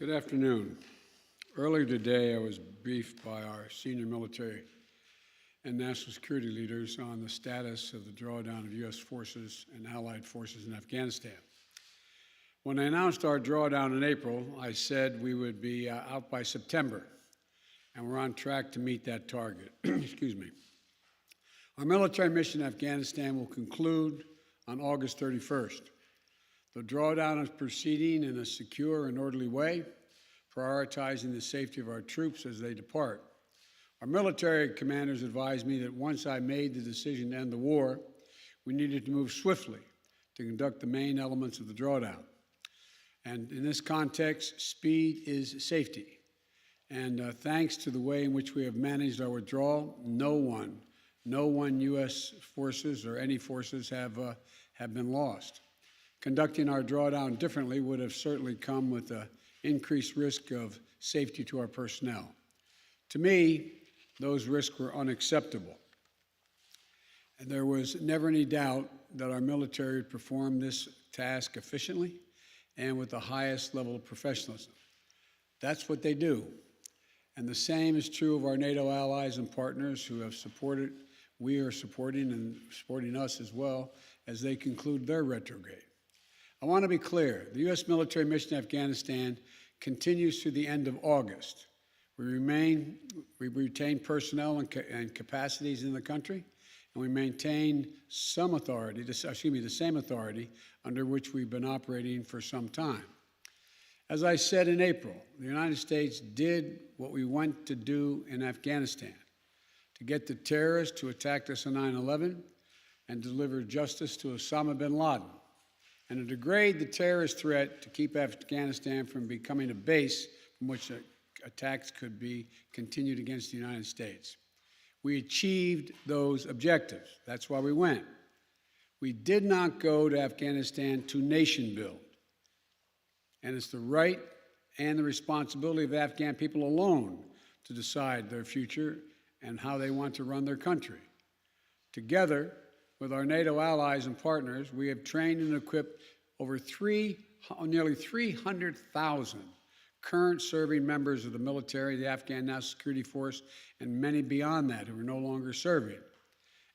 Good afternoon. Earlier today, I was briefed by our senior military and national security leaders on the status of the drawdown of U.S. forces and allied forces in Afghanistan. When I announced our drawdown in April, I said we would be out by September, and we're on track to meet that target. Excuse me. Our military mission in Afghanistan will conclude on August 31st. The drawdown is proceeding in a secure and orderly way, prioritizing the safety of our troops as they depart. Our military commanders advised me that once I made the decision to end the war, we needed to move swiftly to conduct the main elements of the drawdown. And in this context, speed is safety. And thanks to the way in which we have managed our withdrawal, no one U.S. forces or any forces have been lost. Conducting our drawdown differently would have certainly come with an increased risk of safety to our personnel. To me, those risks were unacceptable. And there was never any doubt that our military would perform this task efficiently and with the highest level of professionalism. That's what they do. And the same is true of our NATO allies and partners who have supported, we are supporting and supporting us as well as they conclude their retrograde. I want to be clear, the U.S. military mission in Afghanistan continues through the end of August. We retain personnel and capacities in the country, and we maintain some authority, the same authority under which we've been operating for some time. As I said in April, the United States did what we went to do in Afghanistan, to get the terrorists who attacked us on 9/11 and deliver justice to Osama bin Laden, and to degrade the terrorist threat to keep Afghanistan from becoming a base from which attacks could be continued against the United States. We achieved those objectives. That's why we went. We did not go to Afghanistan to nation build. And it's the right and the responsibility of the Afghan people alone to decide their future and how they want to run their country. Together with our NATO allies and partners, we have trained and equipped over nearly 300,000 current serving members of the military, the Afghan National Security Force, and many beyond that who are no longer serving.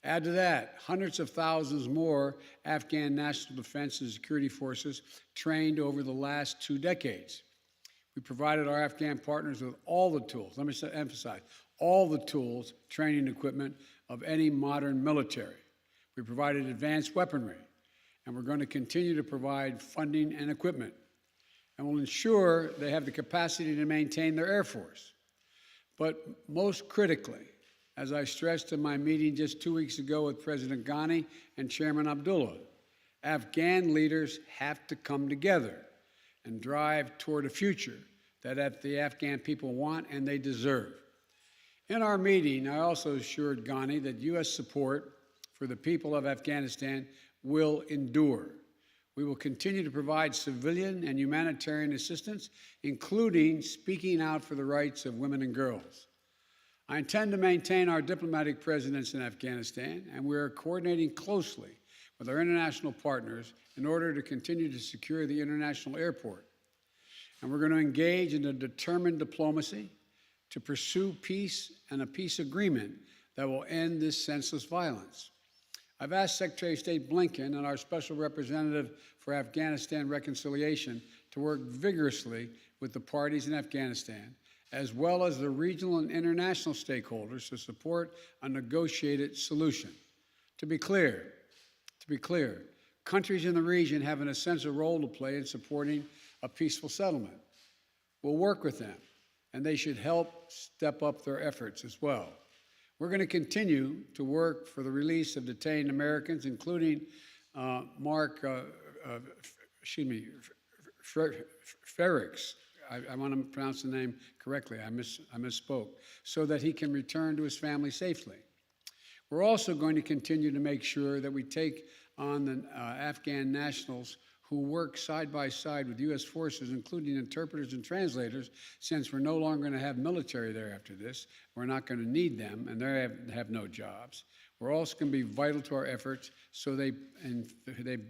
Add to that, hundreds of thousands more Afghan national defense and security forces trained over the last 2 decades. We provided our Afghan partners with all the tools, let me emphasize, all the tools, training, and equipment of any modern military. We provided advanced weaponry, and we're going to continue to provide funding and equipment, and will ensure they have the capacity to maintain their Air Force. But most critically, as I stressed in my meeting just 2 weeks ago with President Ghani and Chairman Abdullah, Afghan leaders have to come together and drive toward a future that the Afghan people want and they deserve. In our meeting, I also assured Ghani that U.S. support for the people of Afghanistan will endure. We will continue to provide civilian and humanitarian assistance, including speaking out for the rights of women and girls. I intend to maintain our diplomatic presence in Afghanistan, and we are coordinating closely with our international partners in order to continue to secure the international airport. And we're going to engage in a determined diplomacy to pursue peace and a peace agreement that will end this senseless violence. I've asked Secretary of State Blinken and our Special Representative for Afghanistan Reconciliation to work vigorously with the parties in Afghanistan, as well as the regional and international stakeholders to support a negotiated solution. To be clear, countries in the region have an essential role to play in supporting a peaceful settlement. We'll work with them, and they should help step up their efforts as well. We're going to continue to work for the release of detained Americans, including Mark Ferrix. I want to pronounce the name correctly. I misspoke, so that he can return to his family safely. We're also going to continue to make sure that we take on the Afghan nationals who work side by side with U.S. forces, including interpreters and translators, since we're no longer going to have military there after this. We're not going to need them, and they have no jobs. We're also going to be vital to our efforts, they've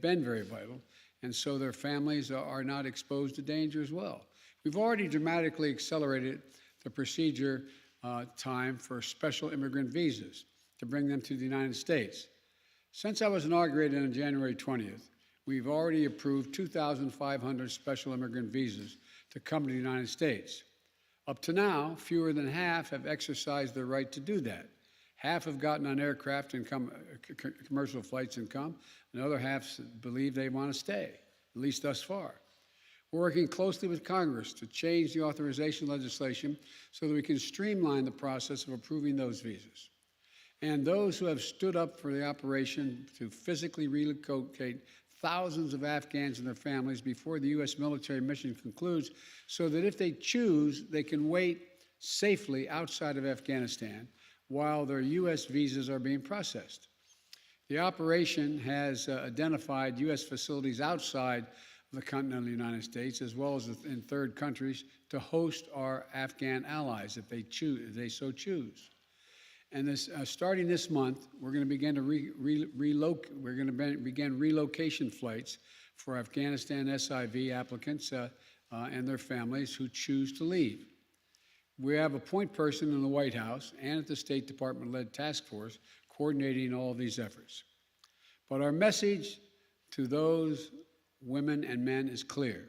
been very vital, and so their families are not exposed to danger as well. We've already dramatically accelerated the procedure time for special immigrant visas to bring them to the United States. Since I was inaugurated on January 20th, we've already approved 2,500 special immigrant visas to come to the United States. Up to now, fewer than half have exercised their right to do that. Half have gotten on aircraft and commercial flights and come, and the other half believe they want to stay, at least thus far. We're working closely with Congress to change the authorization legislation so that we can streamline the process of approving those visas. And those who have stood up for the operation to physically relocate thousands of Afghans and their families before the U.S. military mission concludes, so that if they choose, they can wait safely outside of Afghanistan while their U.S. visas are being processed. The operation has identified U.S. facilities outside of the continental United States, as well as in third countries, to host our Afghan allies if they so choose. And starting this month, we're going to begin to begin relocation flights for Afghanistan SIV applicants and their families who choose to leave. We have a point person in the White House and at the State Department-led task force coordinating all of these efforts. But our message to those women and men is clear.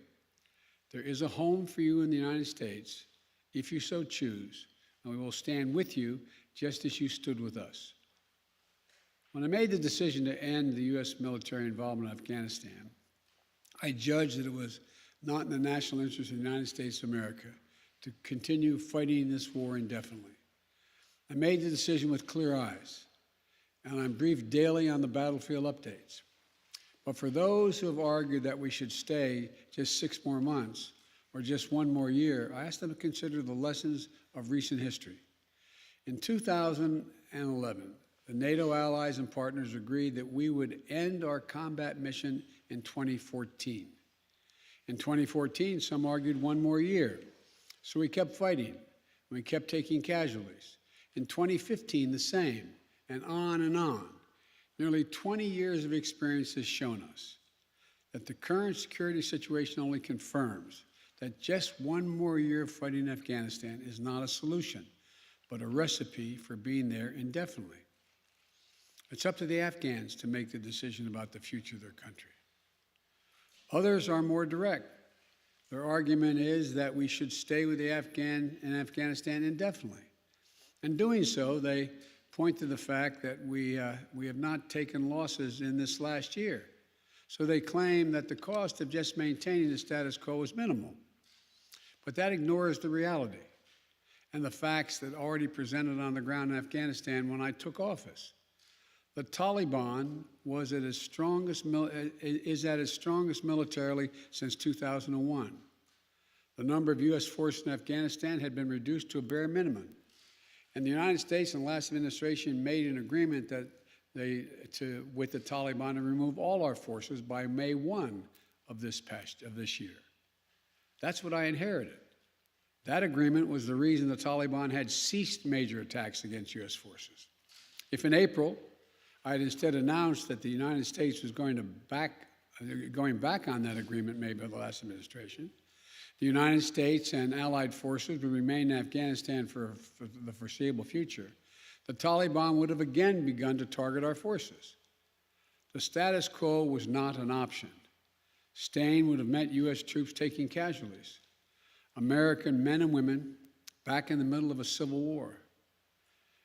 There is a home for you in the United States if you so choose, and we will stand with you just as you stood with us. When I made the decision to end the U.S. military involvement in Afghanistan, I judged that it was not in the national interest of the United States of America to continue fighting this war indefinitely. I made the decision with clear eyes, and I'm briefed daily on the battlefield updates. But for those who have argued that we should stay just 6 more months or just 1 more year, I ask them to consider the lessons of recent history. In 2011, the NATO allies and partners agreed that we would end our combat mission in 2014. In 2014, some argued 1 more year. So we kept fighting. We kept taking casualties. In 2015, the same, and on and on. Nearly 20 years of experience has shown us that the current security situation only confirms that just 1 more year of fighting in Afghanistan is not a solution, but a recipe for being there indefinitely. It's up to the Afghans to make the decision about the future of their country. Others are more direct. Their argument is that we should stay with the Afghan in Afghanistan indefinitely. In doing so, they point to the fact that we have not taken losses in this last year. So they claim that the cost of just maintaining the status quo is minimal. But that ignores the reality and the facts that already presented on the ground in Afghanistan when I took office. The Taliban is at its strongest militarily since 2001. The number of U.S. forces in Afghanistan had been reduced to a bare minimum. And the United States and the last administration made an agreement with the Taliban to remove all our forces by May 1 of this year. That's what I inherited. That agreement was the reason the Taliban had ceased major attacks against U.S. forces. If in April, I had instead announced that the United States was going back on that agreement made by the last administration, the United States and allied forces would remain in Afghanistan for the foreseeable future, the Taliban would have again begun to target our forces. The status quo was not an option. Staying would have meant U.S. troops taking casualties, American men and women back in the middle of a civil war,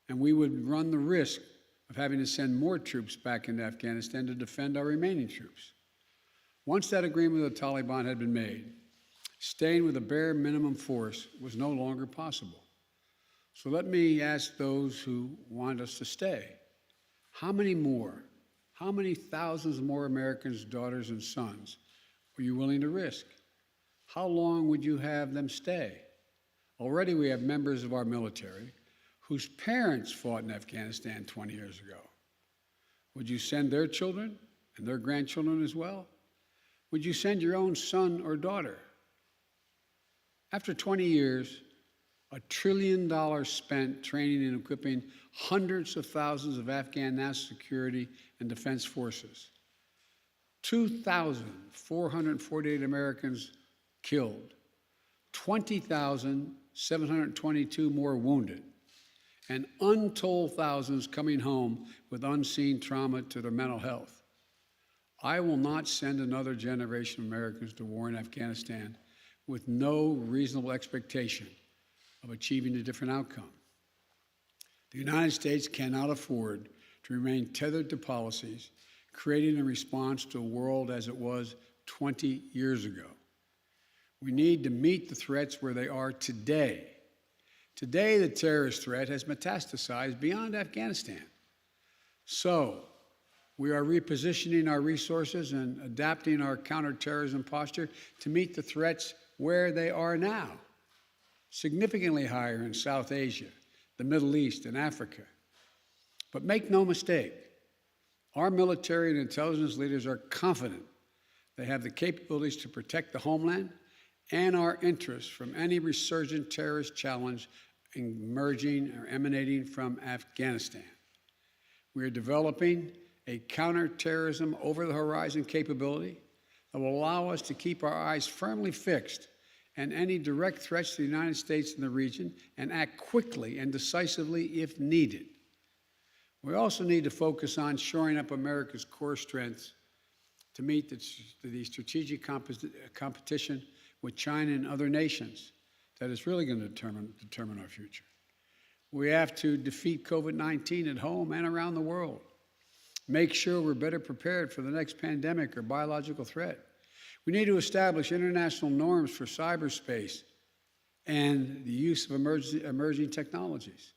and we would run the risk of having to send more troops back into Afghanistan to defend our remaining troops. Once that agreement with the Taliban had been made, staying with a bare minimum force was no longer possible. So let me ask those who want us to stay, how many thousands more Americans' daughters and sons are you willing to risk? How long would you have them stay? Already we have members of our military whose parents fought in Afghanistan 20 years ago. Would you send their children and their grandchildren as well? Would you send your own son or daughter? After 20 years, $1 trillion spent training and equipping hundreds of thousands of Afghan national security and defense forces, 2,448 Americans killed, 20,722 more wounded, and untold thousands coming home with unseen trauma to their mental health. I will not send another generation of Americans to war in Afghanistan with no reasonable expectation of achieving a different outcome. The United States cannot afford to remain tethered to policies created in response to a world as it was 20 years ago. We need to meet the threats where they are today. Today, the terrorist threat has metastasized beyond Afghanistan. So, we are repositioning our resources and adapting our counterterrorism posture to meet the threats where they are now, significantly higher in South Asia, the Middle East, and Africa. But make no mistake, our military and intelligence leaders are confident they have the capabilities to protect the homeland and our interests from any resurgent terrorist challenge emerging or emanating from Afghanistan. We are developing a counterterrorism over-the-horizon capability that will allow us to keep our eyes firmly fixed on any direct threats to the United States and the region and act quickly and decisively if needed. We also need to focus on shoring up America's core strengths to meet the strategic competition with China and other nations that is really going to determine our future. We have to defeat COVID-19 at home and around the world. Make sure we're better prepared for the next pandemic or biological threat. We need to establish international norms for cyberspace and the use of emerging technologies.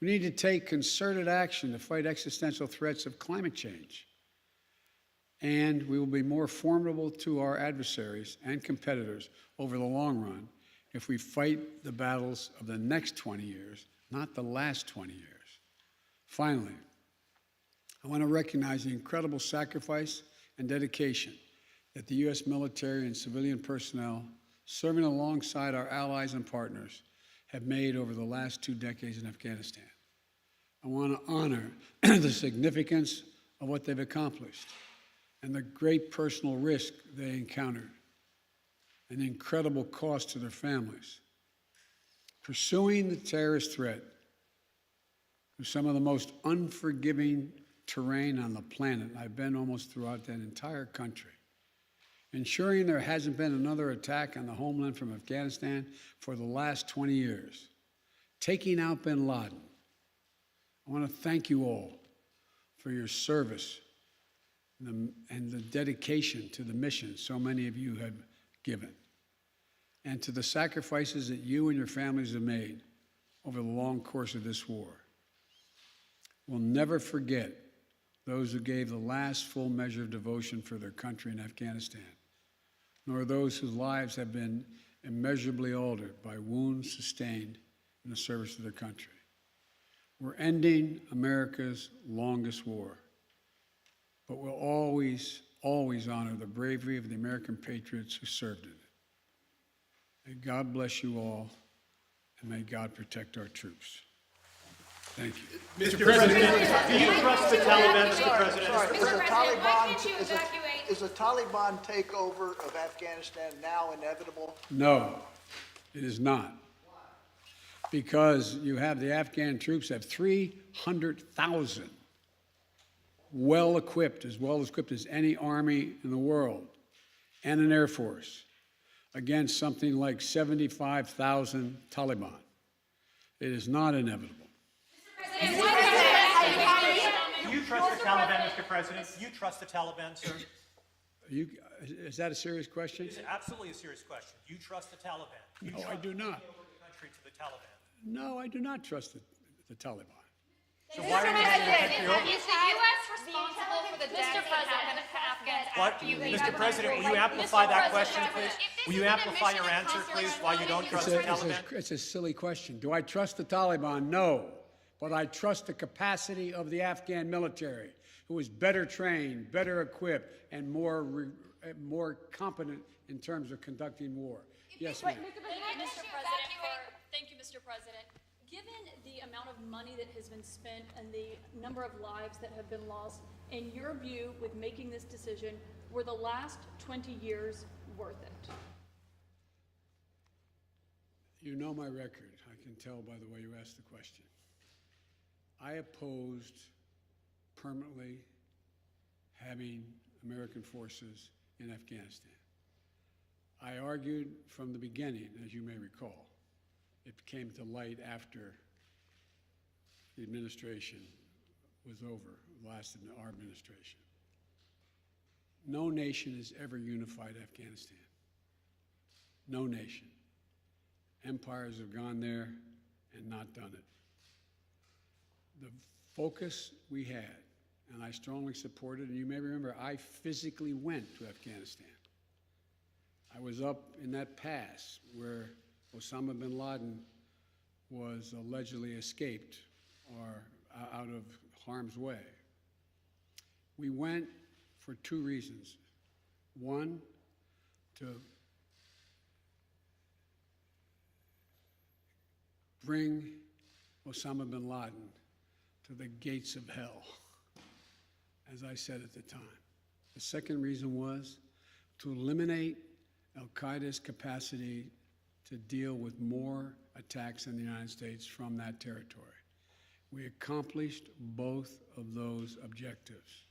We need to take concerted action to fight existential threats of climate change. And we will be more formidable to our adversaries and competitors over the long run if we fight the battles of the next 20 years, not the last 20 years. Finally, I want to recognize the incredible sacrifice and dedication that the U.S. military and civilian personnel serving alongside our allies and partners have made over the last 2 decades in Afghanistan. I want to honor the significance of what they've accomplished and the great personal risk they encountered and the incredible cost to their families. Pursuing the terrorist threat through some of the most unforgiving terrain on the planet. I've been almost throughout that entire country. Ensuring there hasn't been another attack on the homeland from Afghanistan for the last 20 years. Taking out bin Laden. I want to thank you all for your service and the dedication to the mission so many of you have given, and to the sacrifices that you and your families have made over the long course of this war. We'll never forget those who gave the last full measure of devotion for their country in Afghanistan, nor those whose lives have been immeasurably altered by wounds sustained in the service of their country. We're ending America's longest war, but we'll always, always honor the bravery of the American patriots who served in it. May God bless you all, and may God protect our troops. Thank you. Mr. President, do you trust the Taliban, Mr. President? Is a Taliban takeover of Afghanistan now inevitable? No, it is not. Because you have the Afghan troops have 300,000 well-equipped as any army in the world, and an Air Force against something like 75,000 Taliban. It is not inevitable. Do you trust the Taliban, Mr. President? Do you trust the Taliban, sir? Is that a serious question? It's absolutely a serious question. Do you trust the Taliban? No, I do not. The country to the Taliban. No, I do not trust the Taliban. So why are we handing the country over? Is the U.S. responsible for the deaths that happened to Afghans after you leave? Mr. President, will you amplify that question, please? Will you amplify your answer, please, why you don't trust the Taliban? It's a silly question. Do I trust the Taliban? No. But I trust the capacity of the Afghan military, who is better trained, better equipped, and more competent in terms of conducting war. Yes, ma'am. Thank you, Mr. President. Given the amount of money that has been spent and the number of lives that have been lost, in your view, with making this decision, were the last 20 years worth it? You know my record. I can tell by the way you asked the question. I opposed permanently having American forces in Afghanistan. I argued from the beginning, as you may recall. It came to light after the administration was over, lasted our administration. No nation has ever unified Afghanistan. No nation. Empires have gone there and not done it. The focus we had, and I strongly supported, and you may remember, I physically went to Afghanistan. I was up in that pass where Osama bin Laden was allegedly escaped or out of harm's way. We went for two reasons. One, to bring Osama bin Laden to the gates of hell, as I said at the time. The second reason was to eliminate al-Qaeda's capacity to deal with more attacks in the United States from that territory. We accomplished both of those objectives,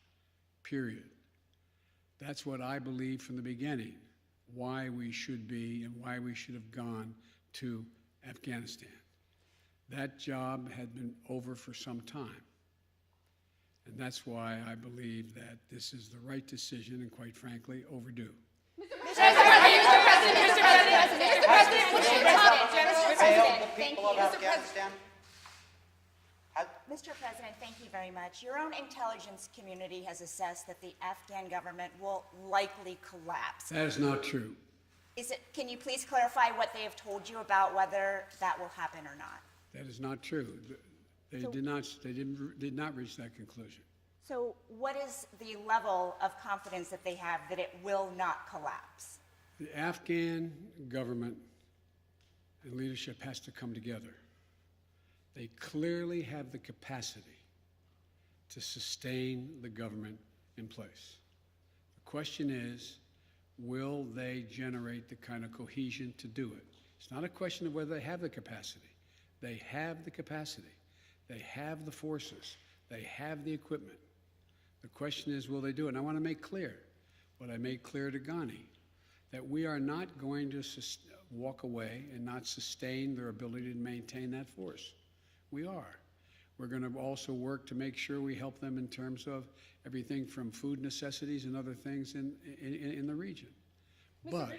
period. That's what I believed from the beginning, why we should be and why we should have gone to Afghanistan. That job had been over for some time. And that's why I believe that this is the right decision and, quite frankly, overdue. Mr. President, thank you very much. Your own intelligence community has assessed that the Afghan government will likely collapse. That is not true. Can you please clarify what they have told you about whether that will happen or not? That is not true. They did not reach that conclusion. So what is the level of confidence that they have that it will not collapse? The Afghan government and leadership has to come together. They clearly have the capacity to sustain the government in place. The question is, will they generate the kind of cohesion to do it? It's not a question of whether they have the capacity. They have the capacity. They have the forces. They have the equipment. The question is, will they do it? And I want to make clear what I made clear to Ghani, that we are not going to walk away and not sustain their ability to maintain that force. We are. We're going to also work to make sure we help them in terms of everything from food necessities and other things in the region. But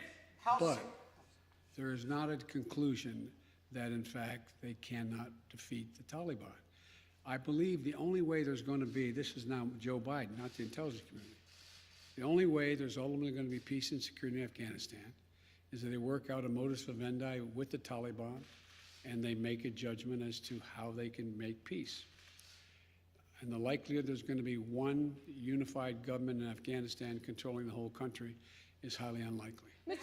there is not a conclusion that, in fact, they cannot defeat the Taliban. I believe the only way there's going to be, this is now Joe Biden, not the intelligence community, the only way there's ultimately going to be peace and security in Afghanistan is that they work out a modus vivendi with the Taliban and they make a judgment as to how they can make peace. And the likelihood there's going to be one unified government in Afghanistan controlling the whole country is highly unlikely. Mr.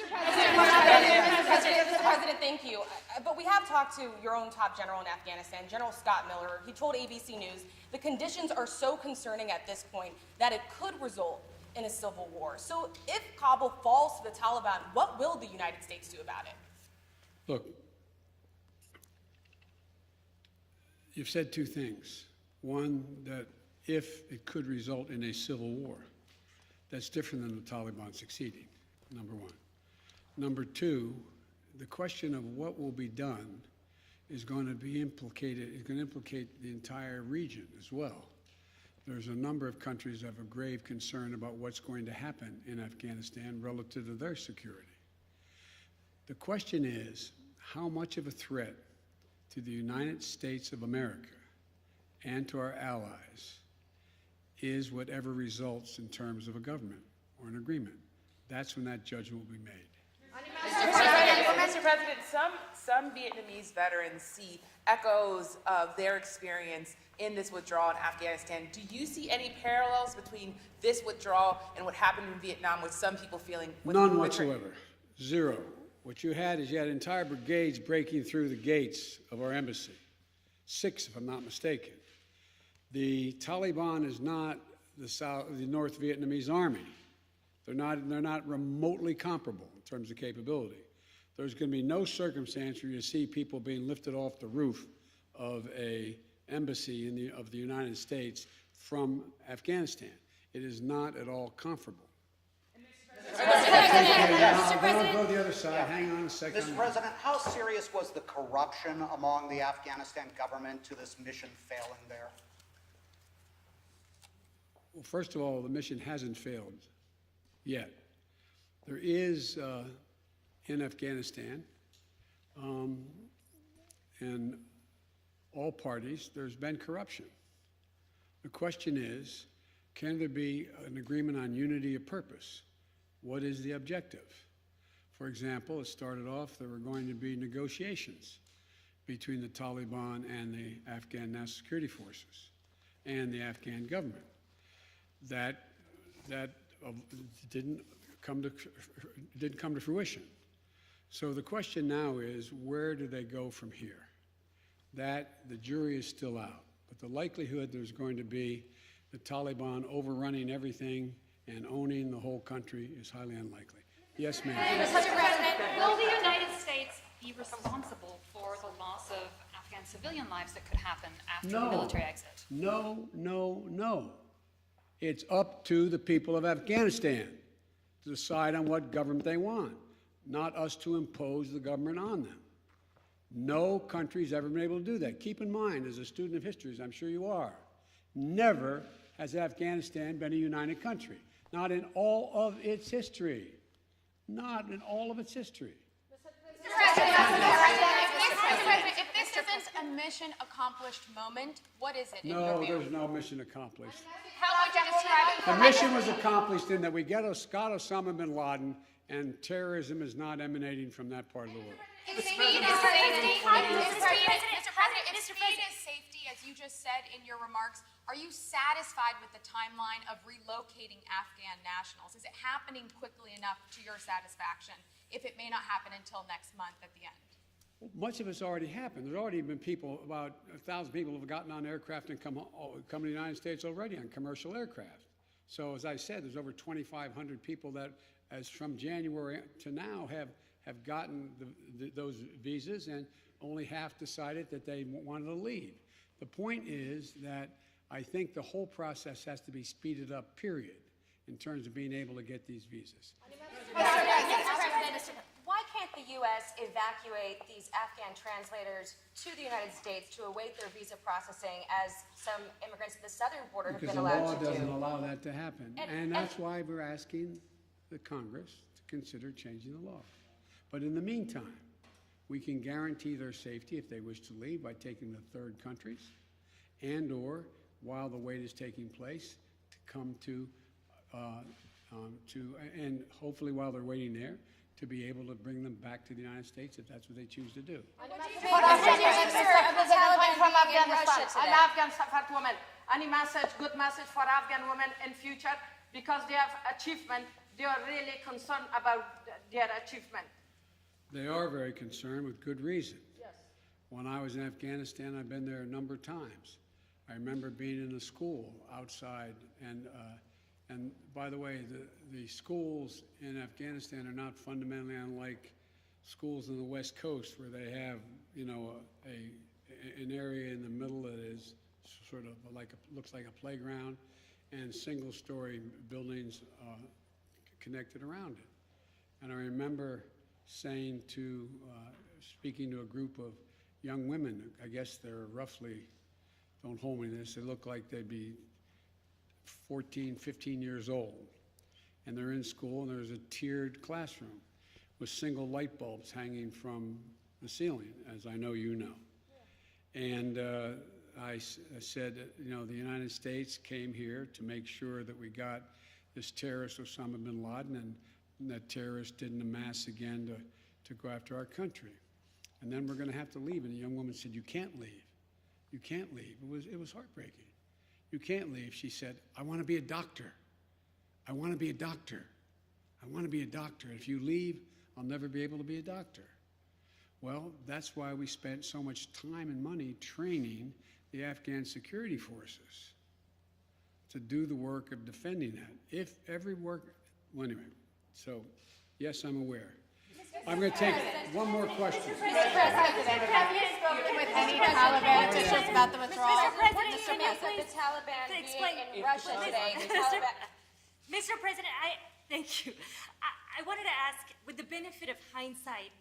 President, thank you. But we have talked to your own top general in Afghanistan, General Scott Miller. He told ABC News the conditions are so concerning at this point that it could result in a civil war. So if Kabul falls to the Taliban, what will the United States do about it? Look, you've said two things. One, that if it could result in a civil war, that's different than the Taliban succeeding, number one. Number two, the question of what will be done is going to be implicated, is going to implicate the entire region as well. There's a number of countries that have a grave concern about what's going to happen in Afghanistan relative to their security. The question is, how much of a threat to the United States of America and to our allies is whatever results in terms of a government or an agreement? That's when that judgment will be made. Mr. President, some Vietnamese veterans see echoes of their experience in this withdrawal in Afghanistan. Do you see any parallels between this withdrawal and what happened in Vietnam, with some people feeling? None whatsoever. Zero. What you had is you had entire brigades breaking through the gates of our embassy. 6, if I'm not mistaken. The Taliban is not the North Vietnamese army. They're not remotely comparable in terms of capability. there's going to be no circumstance where you see people being lifted off the roof of a embassy of the United States from Afghanistan. It is not at all comfortable. I'll go the other side. Hang on a second. Mr. President, how serious was the corruption among the Afghanistan government to this mission failing there? Well, first of all, the mission hasn't failed yet. There is, in Afghanistan, and all parties, there's been corruption. The question is, can there be an agreement on unity of purpose? What is the objective? For example, it started off there were going to be negotiations between the Taliban and the Afghan National Security Forces and the Afghan government. That didn't come to fruition. So the question now is, where do they go from here? That the jury is still out, but the likelihood there's going to be the Taliban overrunning everything and owning the whole country is highly unlikely. Yes, ma'am. Mr. President, will the United States be responsible for the loss of Afghan civilian lives that could happen after the military exit? No. It's up to the people of Afghanistan to decide on what government they want, not us to impose the government on them. No country's ever been able to do that. Keep in mind, as a student of history, as I'm sure you are, never has Afghanistan been a united country. Not in all of its history. Not in all of its history. Mr. President, if this isn't a mission accomplished moment, what is it in your No, view? there's no mission accomplished. How would you describe it? The mission was accomplished in that we got Osama bin Laden, and terrorism is not emanating from that part of the world. Mr. President, if speed is safety, as you just said in your remarks, are you satisfied with the timeline of relocating Afghan nationals? Is it happening quickly enough to your satisfaction, if it may not happen until next month at the end? Much of it's already happened. There's already been people, about 1,000 people have gotten on aircraft and come to the United States already on commercial aircraft. So as I said, there's over 2,500 people that, as from January to now, have gotten those visas, and only half decided that they wanted to leave. The point is that I think the whole process has to be speeded up, period, in terms of being able to get these visas. Why can't the U.S. evacuate these Afghan translators to the United States to await their visa processing, as some immigrants at the southern border have Because been the allowed law to do? doesn't allow that to happen. And that's why we're asking the Congress to consider changing the law. But in the meantime, we can guarantee their safety if they wish to leave by taking the third countries, and or while the wait is taking place, to come and hopefully while they're waiting there, to be able to bring them back to the United States if that's what they choose to do. From Afghanistan. I'm Afghan Suffolk woman. Any message, good message for Afghan women in future, because they have achievement. They are really concerned about their achievement. They are very concerned with good reason. Yes. When I was in Afghanistan, I've been there a number of times. I remember being in a school outside, and by the way, the schools in Afghanistan are not fundamentally unlike schools on the West Coast, where they have, an area in the middle that is sort of looks like a playground, and single-story buildings connected around it. And I remember saying speaking to a group of young women, I guess they're roughly, don't hold me to this, they look like they'd be 14, 15 years old. And they're in school, and there's a tiered classroom with single light bulbs hanging from the ceiling, as I know you know. And I said, the United States came here to make sure that we got this terrorist Osama bin Laden, and that terrorists didn't amass again to go after our country. And then we're going to have to leave. And the young woman said, "You can't leave. You can't leave." It was heartbreaking. "You can't leave." She said, "I want to be a doctor. I want to be a doctor. I want to be a doctor. If you leave, I'll never be able to be a doctor." Well, that's why we spent so much time and money training the Afghan security forces to do the work of defending that. Well, anyway, so yes, I'm aware. I'm going to take one more question. Mr. President, have you spoken with any Taliban officials about the withdrawal? Mr. President, Mr. can you President, the Taliban explain- being in Russia today. The Taliban. Mr. President, thank you. I wanted to ask, with the benefit of hindsight,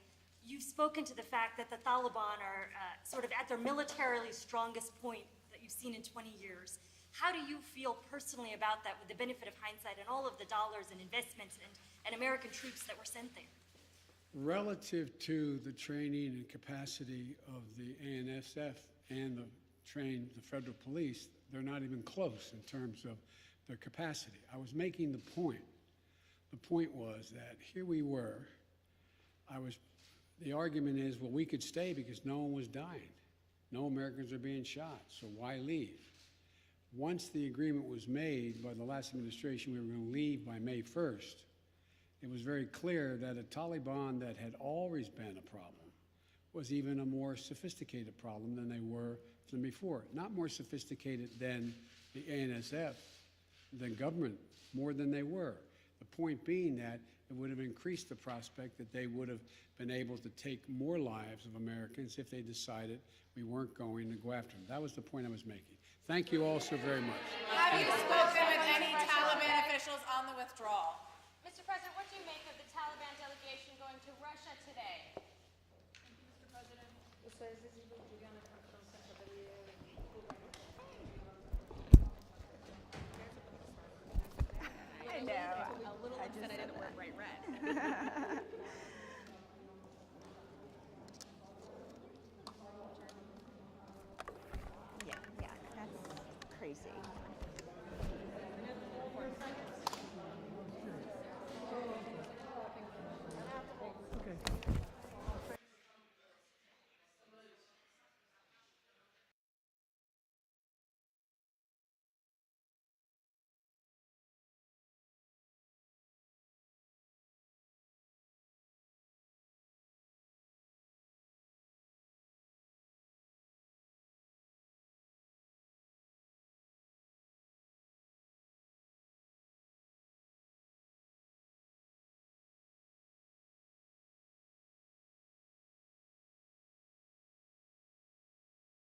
you've spoken to the fact that the Taliban are sort of at their militarily strongest point that you've seen in 20 years. How do you feel personally about that with the benefit of hindsight and all of the dollars and investments and American troops that were sent there? Relative to the training and capacity of the ANSF and the federal police, they're not even close in terms of their capacity. I was making the point. The point was that here we were. The argument is, well, we could stay because no one was dying. No Americans are being shot, so why leave? Once the agreement was made by the last administration, we were going to leave by May 1st. It was very clear that a Taliban that had always been a problem was even a more sophisticated problem than they were than before. Not more sophisticated than the ANSF, than government, more than they were. The point being that it would have increased the prospect that they would have been able to take more lives of Americans if they decided we weren't going to go after them. That was the point I was making. Thank you all so very much. Have you spoken with any Taliban officials on the withdrawal? Mr. President, what do you make of the Taliban delegation going to Russia today? Mr. President. I know. A little upset I didn't wear bright red.